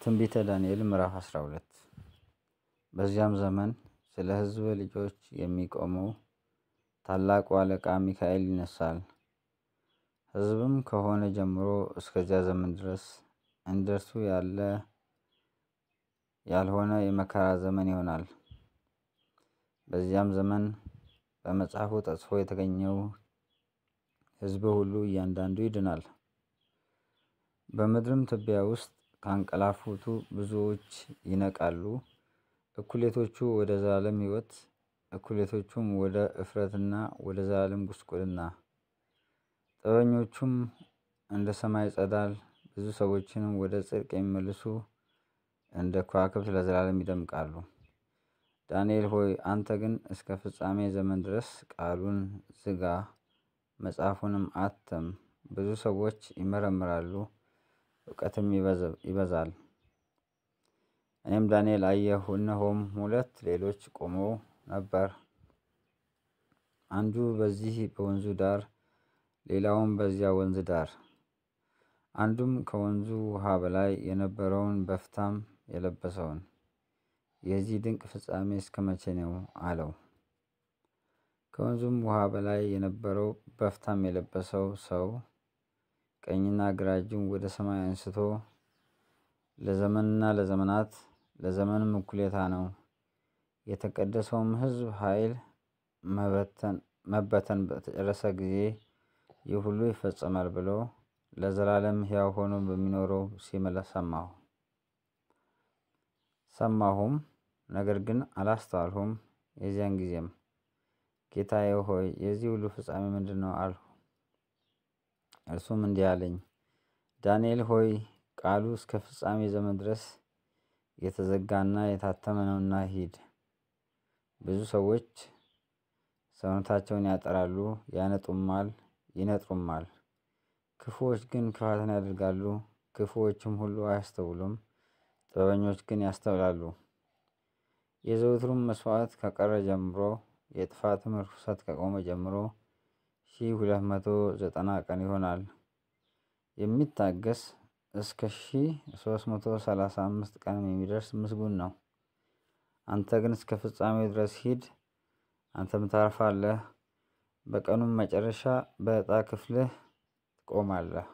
ትንቢተ ዳንኤል ምዕራፍ 12 በዚያም ዘመን ስለ ሕዝብ ልጆች የሚቆመው ታላቁ አለቃ ሚካኤል ይነሳል። ሕዝብም ከሆነ ጀምሮ እስከዚያ ዘመን ድረስ እንደርሱ ያልሆነ የመከራ ዘመን ይሆናል። በዚያም ዘመን በመጽሐፉ ተጽፎ የተገኘው ሕዝብ ሁሉ እያንዳንዱ ይድናል። በምድርም ትቢያ ውስጥ ካንቀላፉቱ ብዙዎች ይነቃሉ። እኩሌቶቹ ወደ ዘላለም ሕይወት፣ እኩሌቶቹም ወደ እፍረትና ወደ ዘላለም ጉስቁልና። ጥበበኞቹም እንደ ሰማይ ጸዳል፣ ብዙ ሰዎችንም ወደ ጽድቅ የሚመልሱ እንደ ከዋክብት ለዘላለም ይደምቃሉ። ዳንኤል ሆይ አንተ ግን እስከ ፍጻሜ ዘመን ድረስ ቃሉን ዝጋ፣ መጽሐፉንም አትም። ብዙ ሰዎች ይመረምራሉ፣ እውቀትም ይበዛል። እኔም ዳንኤል አየሁ፣ እነሆም ሁለት ሌሎች ቆመው ነበር። አንዱ በዚህ በወንዙ ዳር፣ ሌላውም በዚያ ወንዝ ዳር። አንዱም ከወንዙ ውሃ በላይ የነበረውን በፍታም የለበሰውን የዚህ ድንቅ ፍጻሜ እስከ መቼ ነው አለው። ከወንዙም ውሃ በላይ የነበረው በፍታም የለበሰው ሰው ቀኝና ግራ እጁን ወደ ሰማይ አንስቶ ለዘመንና ለዘመናት ለዘመንም እኩሌታ ነው፣ የተቀደሰውም ሕዝብ ኃይል መበተን በተጨረሰ ጊዜ ይህ ሁሉ ይፈጸማል ብሎ ለዘላለም ሕያው ሆኖ በሚኖረው ሲምል ሰማሁም፣ ነገር ግን አላስተዋልሁም። የዚያን ጊዜም ጌታዬ ሆይ የዚህ ሁሉ ፍጻሜ ምንድን ነው አልሁ። እርሱም እንዲህ አለኝ፣ ዳንኤል ሆይ ቃሉ እስከ ፍጻሜ ዘመን ድረስ የተዘጋና የታተመ ነውና ሂድ። ብዙ ሰዎች ሰውነታቸውን ያጠራሉ፣ ያነጡማል፣ ይነጥሩማል። ክፉዎች ግን ክፋትን ያደርጋሉ፣ ክፉዎችም ሁሉ አያስተውሉም። ጥበበኞች ግን ያስተውላሉ። የዘወትሩም መስዋዕት ከቀረ ጀምሮ የጥፋትም ርኩሰት ከቆመ ጀምሮ 1290 ቀን ይሆናል። የሚታገስ እስከ 1335 ቀን የሚደርስ ምስጉን ነው። አንተ ግን እስከ ፍጻሜው ድረስ ሂድ፣ አንተም ታርፋለህ። በቀኑም መጨረሻ በዕጣ ክፍልህ ትቆማለህ።